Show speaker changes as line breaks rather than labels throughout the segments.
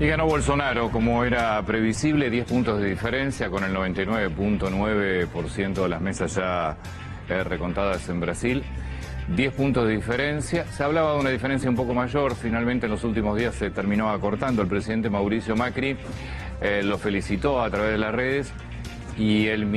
Y ganó Bolsonaro, como era previsible, 10 puntos de diferencia, con el 99.9% de las mesas ya recontadas en Brasil. 10 puntos de diferencia. Se hablaba de una diferencia un poco mayor, finalmente en los últimos días se terminó acortando. El presidente Mauricio Macri lo felicitó a través de las redes, y el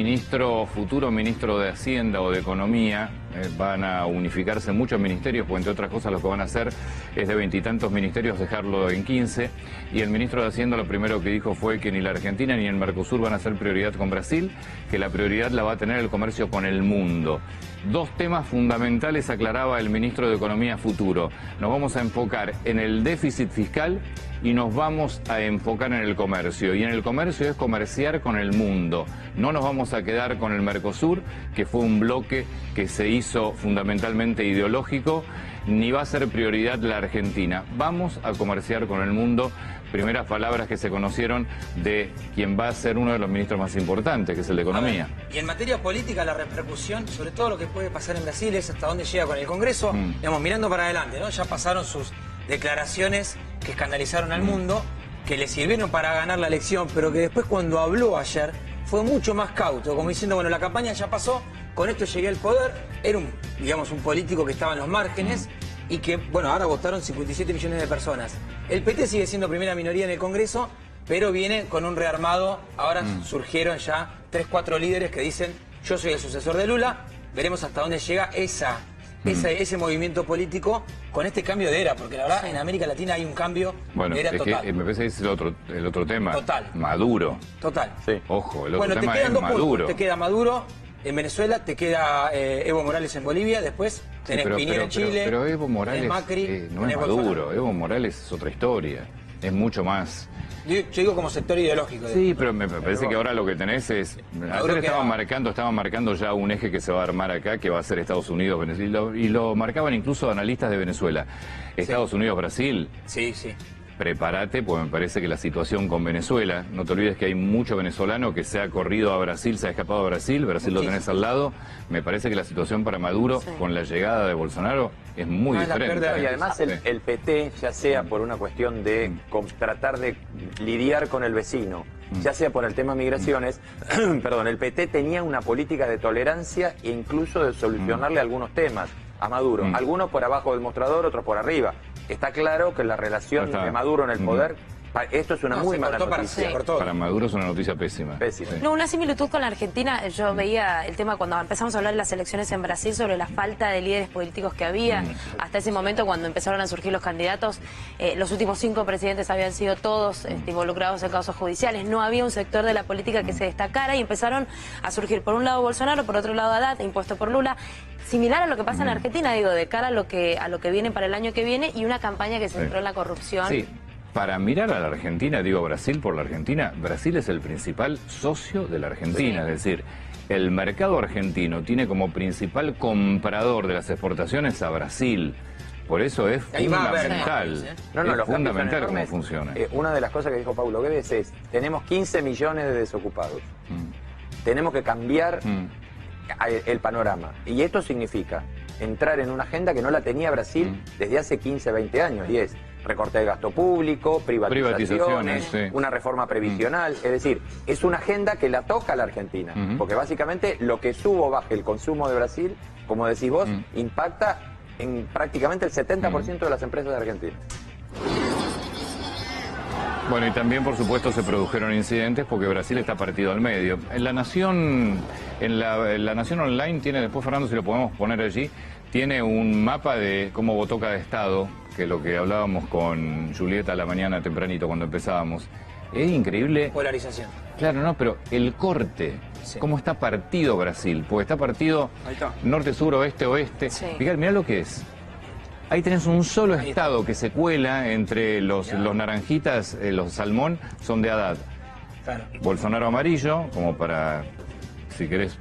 futuro ministro de Hacienda o de Economía, van a unificarse muchos ministerios, porque entre otras cosas lo que van a hacer es de 20 y tantos ministerios dejarlo en 15, y el ministro de Hacienda lo primero que dijo fue que ni la Argentina ni el Mercosur van a ser prioridad con Brasil, que la prioridad la va a tener el comercio con el mundo. Dos temas fundamentales aclaraba el ministro de Economía futuro: nos vamos a enfocar en el déficit fiscal y nos vamos a enfocar en el comercio. Y en el comercio es comerciar con el mundo. No nos vamos a quedar con el Mercosur, que fue un bloque que se hizo fundamentalmente ideológico, ni va a ser prioridad la Argentina. Vamos a comerciar con el mundo. Primeras palabras que se conocieron de quien va a ser uno de los ministros más importantes, que es el de Economía.
Y en materia política, la repercusión, sobre todo lo que puede pasar en Brasil, es hasta dónde llega con el Congreso, digamos, mirando para adelante, ¿no? Ya pasaron sus declaraciones que escandalizaron al mundo, que le sirvieron para ganar la elección, pero que después, cuando habló ayer, fue mucho más cauto, como diciendo, bueno, la campaña ya pasó, con esto llegué al poder. Era un político que estaba en los márgenes y que, bueno, ahora votaron 57 millones de personas. El PT sigue siendo primera minoría en el Congreso, pero viene con un rearmado. Ahora surgieron ya 3, 4 líderes que dicen: yo soy el sucesor de Lula. Veremos hasta dónde llega ese movimiento político con este cambio de era, porque la verdad en América Latina hay un cambio de era total.
Me parece que es el otro tema.
Total.
Maduro.
Total.
Sí. Ojo, el otro tema
te quedan
es
dos
Maduro.
puntos. Te queda Maduro en Venezuela, te queda Evo Morales en Bolivia, después tenés Piñera en Chile.
Pero Evo Morales
Macri,
no es Maduro. Evo Morales es otra historia. Es mucho más.
Yo digo como sector ideológico.
Sí, pero me parece que ahora lo que tenés es... Ayer estaban marcando ya un eje que se va a armar acá, que va a ser Estados Unidos, Venezuela, y lo marcaban incluso analistas de Venezuela. Estados Unidos, Brasil.
Sí, sí.
Prepárate, porque me parece que la situación con Venezuela, no te olvides que hay mucho venezolano que se ha corrido a Brasil, se ha escapado a Brasil lo tenés al lado. Me parece que la situación para Maduro, con la llegada de Bolsonaro, es muy diferente.
Y además el PT, ya sea por una cuestión de tratar de lidiar con el vecino, ya sea por el tema migraciones, perdón, el PT tenía una política de tolerancia e incluso de solucionarle algunos temas a Maduro, algunos por abajo del mostrador, otros por arriba. Está claro que la relación de Maduro en el poder, esto es una muy mala noticia.
Para Maduro es una noticia pésima.
Pésima.
No, una similitud con la Argentina. Yo veía el tema cuando empezamos a hablar de las elecciones en Brasil, sobre la falta de líderes políticos que había. Hasta ese momento, cuando empezaron a surgir los candidatos, los últimos 5 presidentes habían sido todos involucrados en causas judiciales. No había un sector de la política que se destacara, y empezaron a surgir por un lado Bolsonaro, por otro lado Haddad, impuesto por Lula. Similar a lo que pasa en Argentina, digo, de cara a lo que viene para el año que viene, y una campaña que se centró en la corrupción.
Sí. Para mirar a la Argentina, digo Brasil por la Argentina, Brasil es el principal socio de la Argentina, es decir, el mercado argentino tiene como principal comprador de las exportaciones a Brasil. Por eso es fundamental, es fundamental cómo funciona.
Una de las cosas que dijo Paulo Guedes es: tenemos 15 millones de desocupados, tenemos que cambiar el panorama, y esto significa entrar en una agenda que no la tenía Brasil desde hace 15, 20 años, y es recorte de gasto público, privatizaciones, una reforma previsional. Es decir, es una agenda que la toca a la Argentina, porque básicamente lo que baje el consumo de Brasil, como decís vos, impacta en prácticamente el 70% de las empresas de Argentina.
Bueno, y también, por supuesto, se produjeron incidentes porque Brasil está partido al medio. En La Nación, en la Nación Online tiene, después Fernando, si lo podemos poner allí, tiene un mapa de cómo votó cada estado, que es lo que hablábamos con Julieta a la mañana tempranito cuando empezábamos. Es increíble.
Polarización.
Claro, no, pero el corte, cómo está partido Brasil, porque está partido norte, sur, oeste, oeste. Fíjate, mirá lo que es. Ahí tenés un solo estado que se cuela entre los naranjitas, los salmón, son de Haddad. Claro. Bolsonaro amarillo, como para, si querés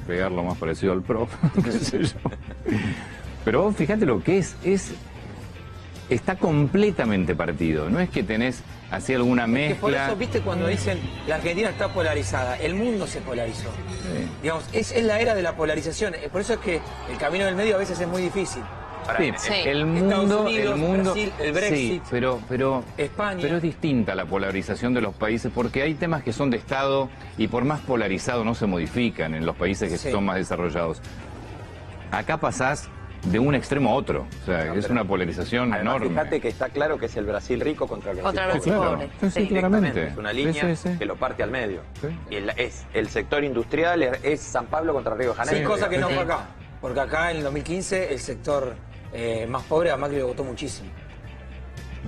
pegarlo más parecido al PRO, qué sé yo. Pero vos fíjate lo que está completamente partido. No es que tenés así alguna mezcla.
Por eso, viste, cuando dicen la Argentina está polarizada, el mundo se polarizó. Digamos, es la era de la polarización. Por eso es que el camino del medio a veces es muy difícil.
Sí,
Sí.
el
Estados
mundo,
Unidos, Brasil, el Brexit,
sí, pero
España.
Pero es distinta la polarización de los países porque hay temas que son de Estado y por más polarizado no se modifican en los países que
Sí.
son más desarrollados. Acá pasás de un extremo a otro, o sea, es una polarización
Además,
enorme.
fíjate que está claro que es el Brasil rico contra el Brasil
Contra el
pobre.
Brasil
Claro.
pobre.
Sí, sí,
Sí.
claramente.
Es una línea
Sí, sí.
que lo parte al medio.
Sí.
Y es el sector industrial, es San Pablo contra Río de Janeiro.
Sí, cosa que no
digamos.
fue acá. Porque acá en el 2015 el sector más pobre a Macri lo votó muchísimo.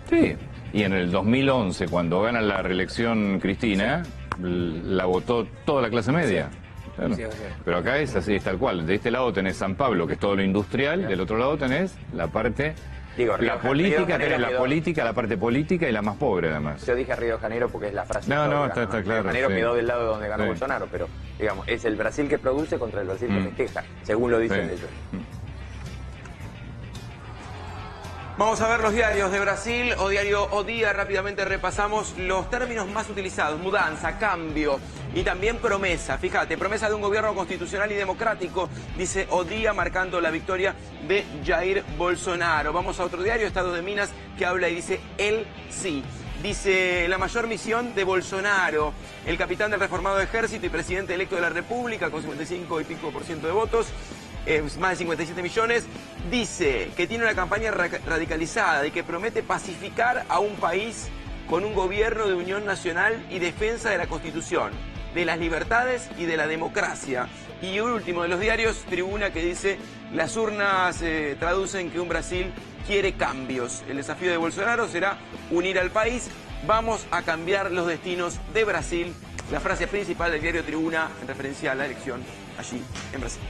Sí, y en el 2011, cuando gana la reelección Cristina, la votó toda la clase media. Claro.
Sí, sí.
Pero acá es así, es tal cual. De este lado tenés San Pablo, que es todo lo industrial, del otro lado tenés la parte...
Digo, Río
la
de Janeiro
política, tenés la
quedó-
política, la parte política y la más pobre además.
Yo dije Río de Janeiro porque es la frase.
No,
que
no,
ganó.
está
Río de
claro,
Janeiro
sí.
quedó del lado donde ganó
Sí.
Bolsonaro, pero digamos, es el Brasil que produce contra el Brasil que festeja, según lo dicen
Sí.
ellos.
Vamos a ver los diarios de Brasil, o diario O Día, rápidamente repasamos los términos más utilizados: mudanza, cambio y también promesa. Fíjate, promesa de un gobierno constitucional y democrático, dice O Día, marcando la victoria de Jair Bolsonaro. Vamos a otro diario, Estado de Minas, que habla y dice él sí. Dice la mayor misión de Bolsonaro, el capitán del reformado ejército y presidente electo de la República, con 55 y pico % de votos, más de 57 millones, dice que tiene una campaña radicalizada y que promete pacificar a un país con un gobierno de unión nacional y defensa de la Constitución, de las libertades y de la democracia. Y último de los diarios, Tribuna, que dice las urnas traducen que un Brasil quiere cambios. El desafío de Bolsonaro será unir al país. Vamos a cambiar los destinos de Brasil. La frase principal del diario Tribuna en referencia a la elección allí en Brasil.